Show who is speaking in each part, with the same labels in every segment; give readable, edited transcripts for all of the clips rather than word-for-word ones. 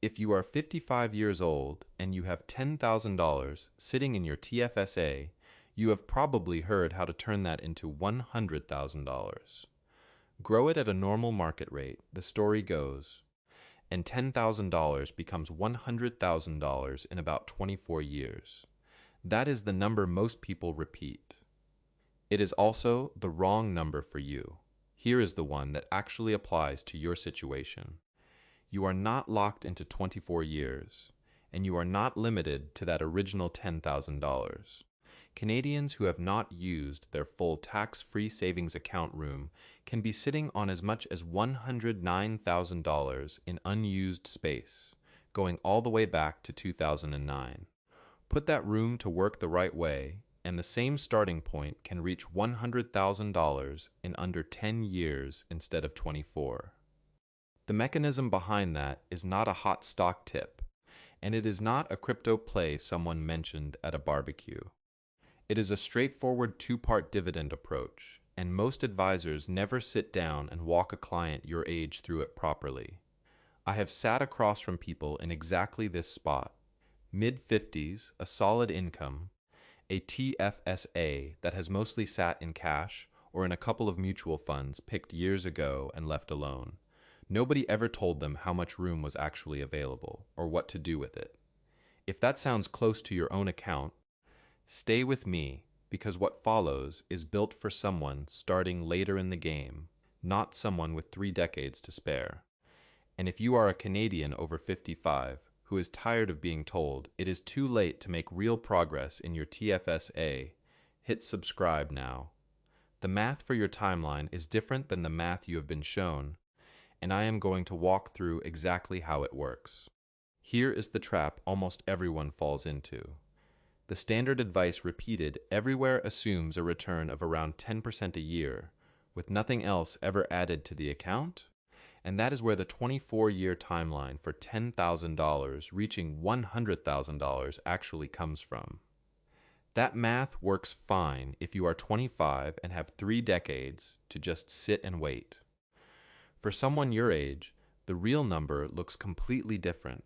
Speaker 1: If you are 55 years old and you have $10,000 sitting in your TFSA, you have probably heard how to turn that into $100,000. Grow it at a normal market rate, the story goes, and $10,000 becomes $100,000 in about 24 years. That is the number most people repeat. It is also the wrong number for you. Here is the one that actually applies to your situation. You are not locked into 24 years, and you are not limited to that original $10,000. Canadians who have not used their full tax-free savings account room can be sitting on as much as $109,000 in unused space, going all the way back to 2009. Put that room to work the right way, and the same starting point can reach $100,000 in under 10 years instead of 24. The mechanism behind that is not a hot stock tip, and it is not a crypto play someone mentioned at a barbecue. It is a straightforward two-part dividend approach, and most advisors never sit down and walk a client your age through it properly. I have sat across from people in exactly this spot. Mid-50s, a solid income, a TFSA that has mostly sat in cash or in a couple of mutual funds picked years ago and left alone. Nobody ever told them how much room was actually available or what to do with it. If that sounds close to your own account, stay with me, because what follows is built for someone starting later in the game, not someone with 3 decades to spare. And if you are a Canadian over 55 who is tired of being told it is too late to make real progress in your TFSA, hit subscribe now. The math for your timeline is different than the math you have been shown, and I am going to walk through exactly how it works. Here is the trap almost everyone falls into. The standard advice repeated everywhere assumes a return of around 10% a year, with nothing else ever added to the account, and that is where the 24-year timeline for $10,000 reaching $100,000 actually comes from. That math works fine if you are 25 and have 3 decades to just sit and wait. For someone your age, the real number looks completely different.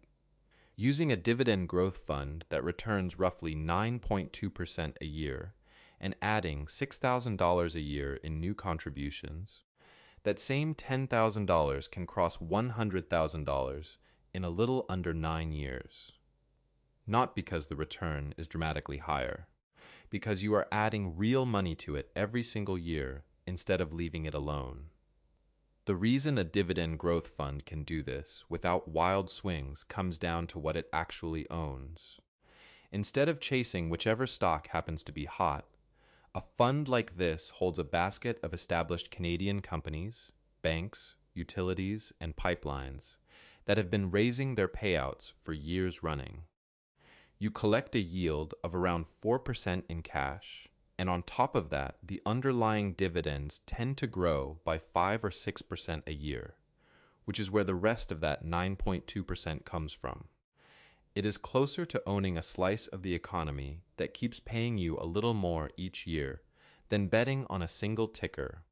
Speaker 1: Using a dividend growth fund that returns roughly 9.2% a year and adding $6,000 a year in new contributions, that same $10,000 can cross $100,000 in a little under 9 years. Not because the return is dramatically higher, because you are adding real money to it every single year instead of leaving it alone. The reason a dividend growth fund can do this without wild swings comes down to what it actually owns. Instead of chasing whichever stock happens to be hot, a fund like this holds a basket of established Canadian companies, banks, utilities, and pipelines that have been raising their payouts for years running. You collect a yield of around 4% in cash, and on top of that, the underlying dividends tend to grow by 5 or 6% a year, which is where the rest of that 9.2% comes from. It is closer to owning a slice of the economy that keeps paying you a little more each year than betting on a single ticker.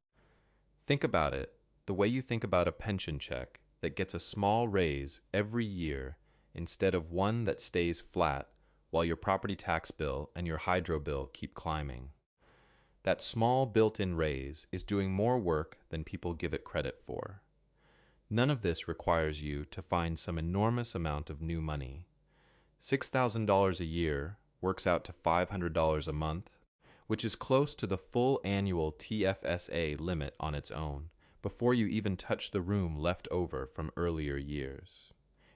Speaker 1: Think about it the way you think about a pension check that gets a small raise every year instead of one that stays flat while your property tax bill and your hydro bill keep climbing. That small built-in raise is doing more work than people give it credit for. None of this requires you to find some enormous amount of new money. $6,000 a year works out to $500 a month, which is close to the full annual TFSA limit on its own, before you even touch the room left over from earlier years.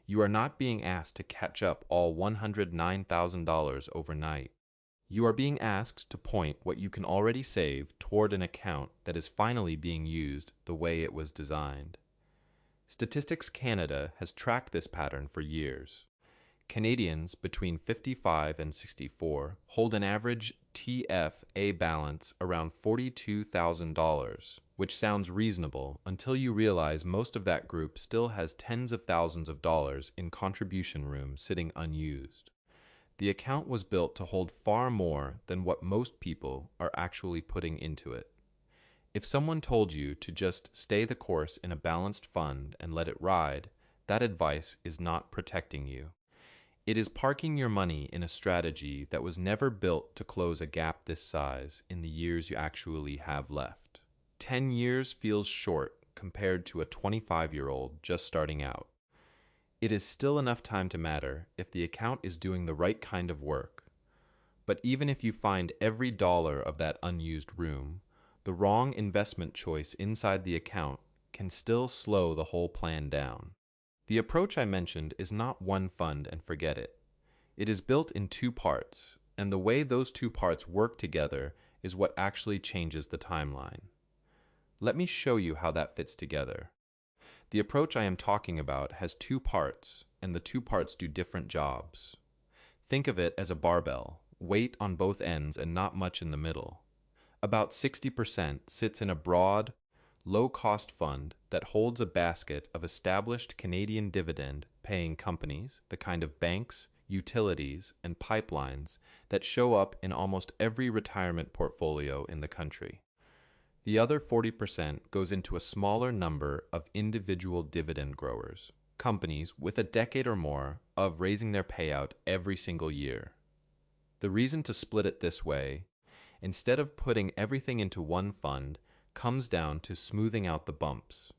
Speaker 1: You are not being asked to catch up all $109,000 overnight. You are being asked to point what you can already save toward an account that is finally being used the way it was designed. Statistics Canada has tracked this pattern for years. Canadians between 55 and 64 hold an average TFA balance around $42,000, which sounds reasonable until you realize most of that group still has tens of thousands of dollars in contribution room sitting unused. The account was built to hold far more than what most people are actually putting into it. If someone told you to just stay the course in a balanced fund and let it ride, that advice is not protecting you. It is parking your money in a strategy that was never built to close a gap this size in the years you actually have left. 10 years feels short compared to a 25-year-old just starting out. It is still enough time to matter if the account is doing the right kind of work. But even if you find every dollar of that unused room, the wrong investment choice inside the account can still slow the whole plan down. The approach I mentioned is not one fund and forget it. It is built in two parts, and the way those two parts work together is what actually changes the timeline. Let me show you how that fits together. The approach I am talking about has two parts, and the two parts do different jobs. Think of it as a barbell, weight on both ends and not much in the middle. About 60% sits in a broad, low-cost fund that holds a basket of established Canadian dividend-paying companies, the kind of banks, utilities, and pipelines that show up in almost every retirement portfolio in the country. The other 40% goes into a smaller number of individual dividend growers, companies with a decade or more of raising their payout every single year. The reason to split it this way, instead of putting everything into one fund, comes down to smoothing out the bumps.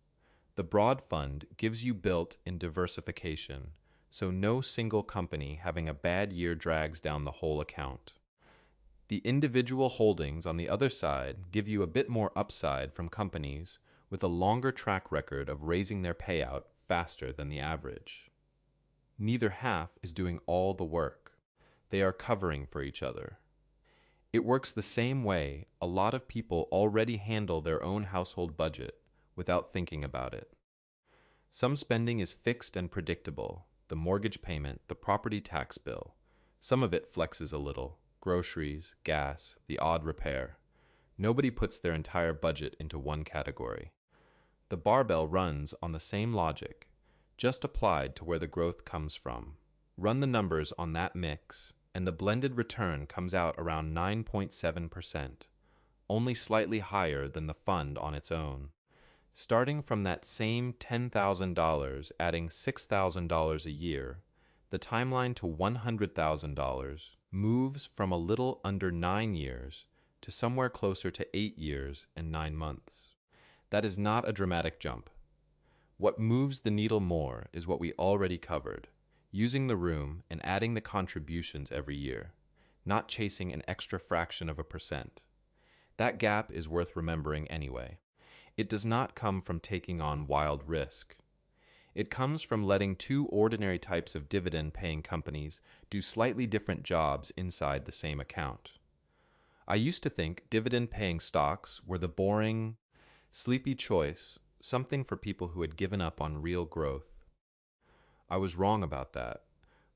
Speaker 1: The broad fund gives you built-in diversification, so no single company having a bad year drags down the whole account. The individual holdings on the other side give you a bit more upside from companies with a longer track record of raising their payout faster than the average. Neither half is doing all the work. They are covering for each other. It works the same way a lot of people already handle their own household budget without thinking about it. Some spending is fixed and predictable, the mortgage payment, the property tax bill. Some of it flexes a little, groceries, gas, the odd repair. Nobody puts their entire budget into one category. The barbell runs on the same logic, just applied to where the growth comes from. Run the numbers on that mix, and the blended return comes out around 9.7%, only slightly higher than the fund on its own. Starting from that same $10,000, adding $6,000 a year, the timeline to $100,000 moves from a little under 9 years to somewhere closer to 8 years and 9 months. That is not a dramatic jump. What moves the needle more is what we already covered, using the room and adding the contributions every year, not chasing an extra fraction of a percent. That gap is worth remembering anyway. It does not come from taking on wild risk. It comes from letting two ordinary types of dividend-paying companies do slightly different jobs inside the same account. I used to think dividend-paying stocks were the boring, sleepy choice, something for people who had given up on real growth. I was wrong about that.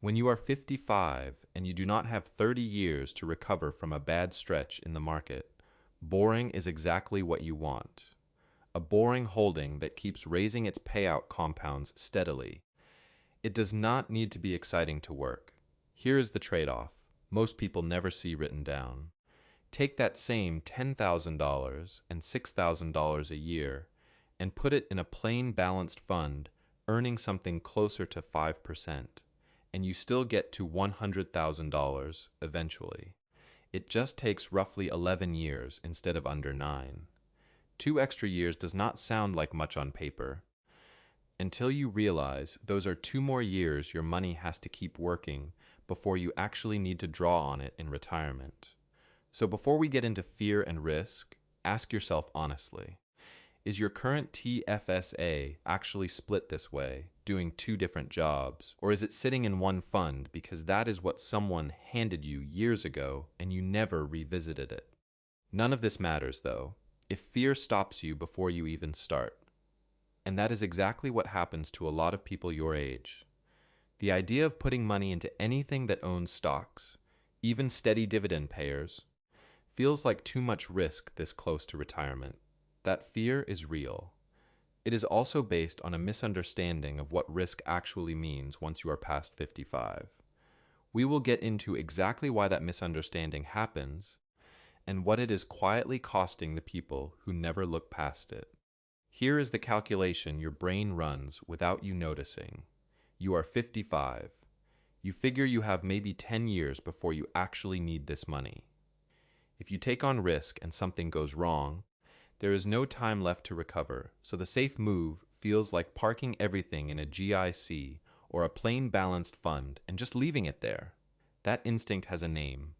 Speaker 1: When you are 55 and you do not have 30 years to recover from a bad stretch in the market, boring is exactly what you want. A boring holding that keeps raising its payout compounds steadily. It does not need to be exciting to work. Here is the trade-off most people never see written down. Take that same $10,000 and $6,000 a year and put it in a plain balanced fund earning something closer to 5%, and you still get to $100,000 eventually. It just takes roughly 11 years instead of under 9. 2 extra years does not sound like much on paper, until you realize those are 2 more years your money has to keep working before you actually need to draw on it in retirement. So before we get into fear and risk, ask yourself honestly, is your current TFSA actually split this way, doing 2 different jobs, or is it sitting in one fund because that is what someone handed you years ago and you never revisited it? None of this matters though, if fear stops you before you even start. And that is exactly what happens to a lot of people your age. The idea of putting money into anything that owns stocks, even steady dividend payers, feels like too much risk this close to retirement. That fear is real. It is also based on a misunderstanding of what risk actually means once you are past 55. We will get into exactly why that misunderstanding happens and what it is quietly costing the people who never look past it. Here is the calculation your brain runs without you noticing. You are 55. You figure you have maybe 10 years before you actually need this money. If you take on risk and something goes wrong, there is no time left to recover, so the safe move feels like parking everything in a GIC or a plain balanced fund and just leaving it there. That instinct has a name.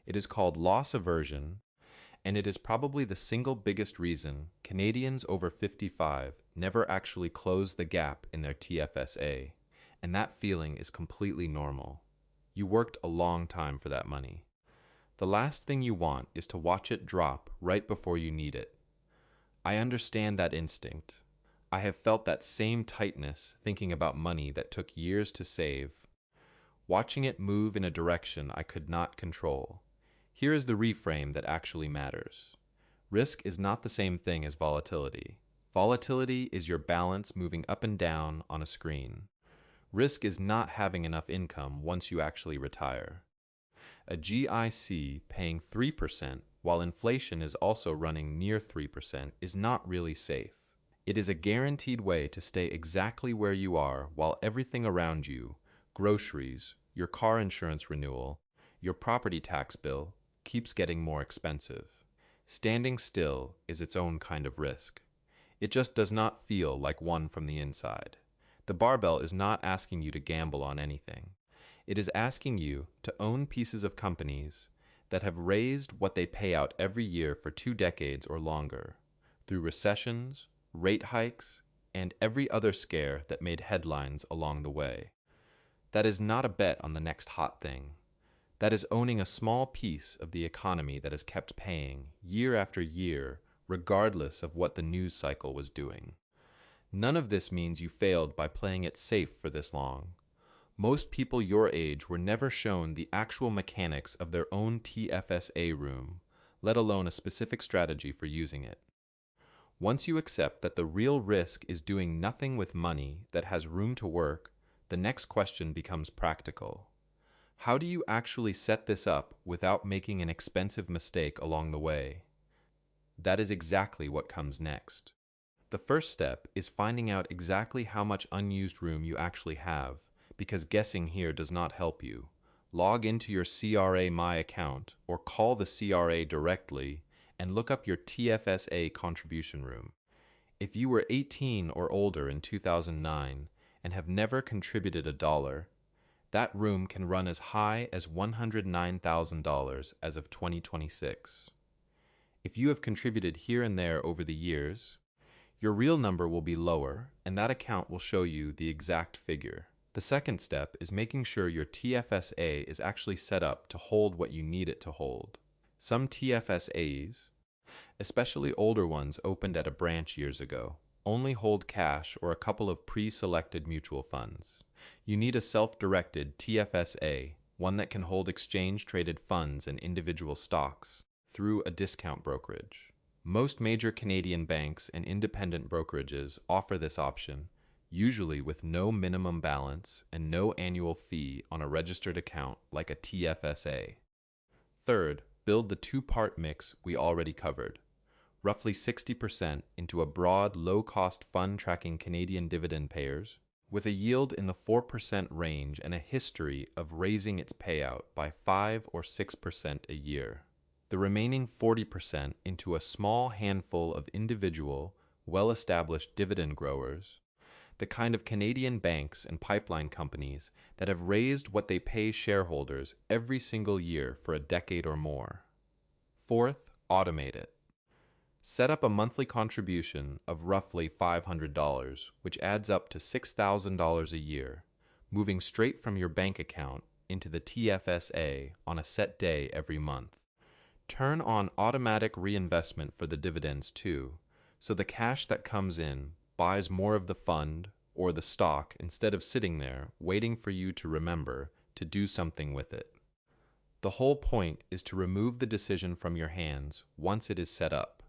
Speaker 1: It is called loss aversion, and it is probably the single biggest reason Canadians over 55 never actually close the gap in their TFSA, and that feeling is completely normal. You worked a long time for that money. The last thing you want is to watch it drop right before you need it. I understand that instinct. I have felt that same tightness thinking about money that took years to save, watching it move in a direction I could not control. Here is the reframe that actually matters. Risk is not the same thing as volatility. Volatility is your balance moving up and down on a screen. Risk is not having enough income once you actually retire. A GIC paying 3% while inflation is also running near 3% is not really safe. It is a guaranteed way to stay exactly where you are while everything around you, groceries, your car insurance renewal, your property tax bill, keeps getting more expensive. Standing still is its own kind of risk. It just does not feel like one from the inside. The barbell is not asking you to gamble on anything. It is asking you to own pieces of companies that have raised what they pay out every year for 2 decades or longer, through recessions, rate hikes, and every other scare that made headlines along the way. That is not a bet on the next hot thing. That is owning a small piece of the economy that has kept paying year after year, regardless of what the news cycle was doing. None of this means you failed by playing it safe for this long. Most people your age were never shown the actual mechanics of their own TFSA room, let alone a specific strategy for using it. Once you accept that the real risk is doing nothing with money that has room to work, the next question becomes practical. How do you actually set this up without making an expensive mistake along the way? That is exactly what comes next. The first step is finding out exactly how much unused room you actually have, because guessing here does not help you. Log into your CRA My account or call the CRA directly and look up your TFSA contribution room. If you were 18 or older in 2009 and have never contributed $1, that room can run as high as $109,000 as of 2026. If you have contributed here and there over the years, your real number will be lower, and that account will show you the exact figure. The second step is making sure your TFSA is actually set up to hold what you need it to hold. Some TFSAs, especially older ones opened at a branch years ago, only hold cash or a couple of pre-selected mutual funds. You need a self-directed TFSA, one that can hold exchange-traded funds and individual stocks, through a discount brokerage. Most major Canadian banks and independent brokerages offer this option, usually with no minimum balance and no annual fee on a registered account like a TFSA. Third, build the two-part mix we already covered. Roughly 60% into a broad, low-cost fund tracking Canadian dividend payers, with a yield in the 4% range and a history of raising its payout by 5 or 6% a year. The remaining 40% into a small handful of individual, well-established dividend growers, the kind of Canadian banks and pipeline companies that have raised what they pay shareholders every single year for a decade or more. Fourth, automate it. Set up a monthly contribution of roughly $500, which adds up to $6,000 a year, moving straight from your bank account into the TFSA on a set day every month. Turn on automatic reinvestment for the dividends too, so the cash that comes in buys more of the fund or the stock instead of sitting there waiting for you to remember to do something with it. The whole point is to remove the decision from your hands once it is set up.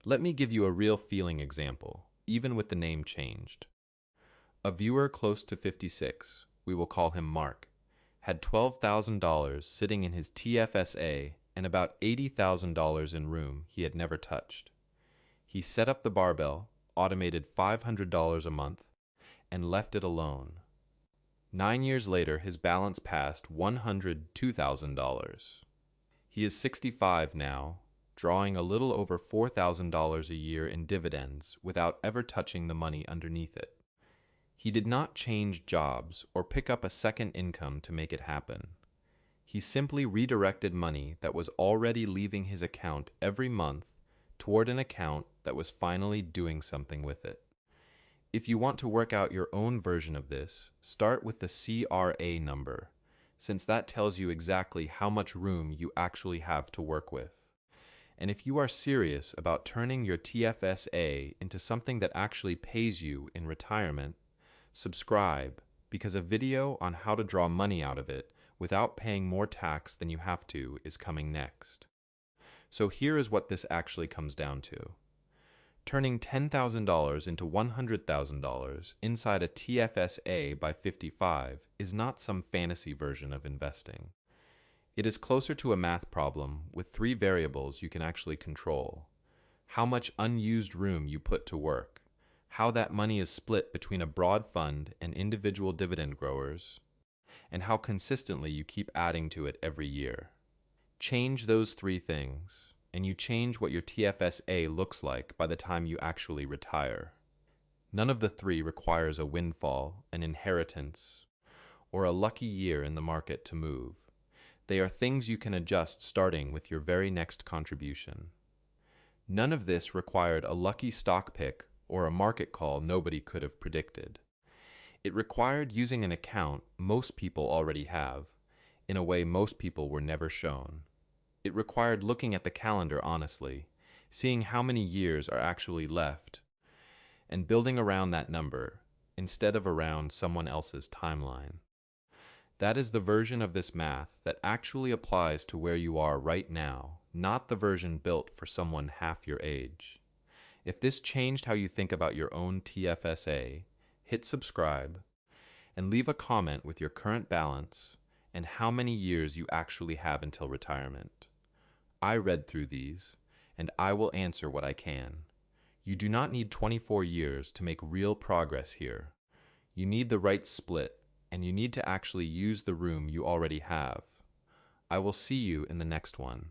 Speaker 1: Let me give you a real feeling example, even with the name changed. A viewer close to 56, we will call him Mark, had $12,000 sitting in his TFSA and about $80,000 in room he had never touched. He set up the barbell, automated $500 a month, and left it alone. 9 years later, his balance passed $102,000. He is 65 now, drawing a little over $4,000 a year in dividends without ever touching the money underneath it. He did not change jobs or pick up a second income to make it happen. He simply redirected money that was already leaving his account every month toward an account that was finally doing something with it. If you want to work out your own version of this, start with the CRA number, since that tells you exactly how much room you actually have to work with. And if you are serious about turning your TFSA into something that actually pays you in retirement, subscribe, because a video on how to draw money out of it without paying more tax than you have to is coming next. So here is what this actually comes down to. Turning $10,000 into $100,000 inside a TFSA by 55 is not some fantasy version of investing. It is closer to a math problem with 3 variables you can actually control: how much unused room you put to work, how that money is split between a broad fund and individual dividend growers, and how consistently you keep adding to it every year. Change those 3 things, and you change what your TFSA looks like by the time you actually retire. None of the 3 requires a windfall, an inheritance, or a lucky year in the market to move. They are things you can adjust starting with your very next contribution. None of this required a lucky stock pick or a market call nobody could have predicted. It required using an account most people already have, in a way most people were never shown. It required looking at the calendar honestly, seeing how many years are actually left, and building around that number instead of around someone else's timeline. That is the version of this math that actually applies to where you are right now, not the version built for someone half your age. If this changed how you think about your own TFSA, hit subscribe and leave a comment with your current balance and how many years you actually have until retirement. I read through these, and I will answer what I can. You do not need 24 years to make real progress here. You need the right split, and you need to actually use the room you already have. I will see you in the next one.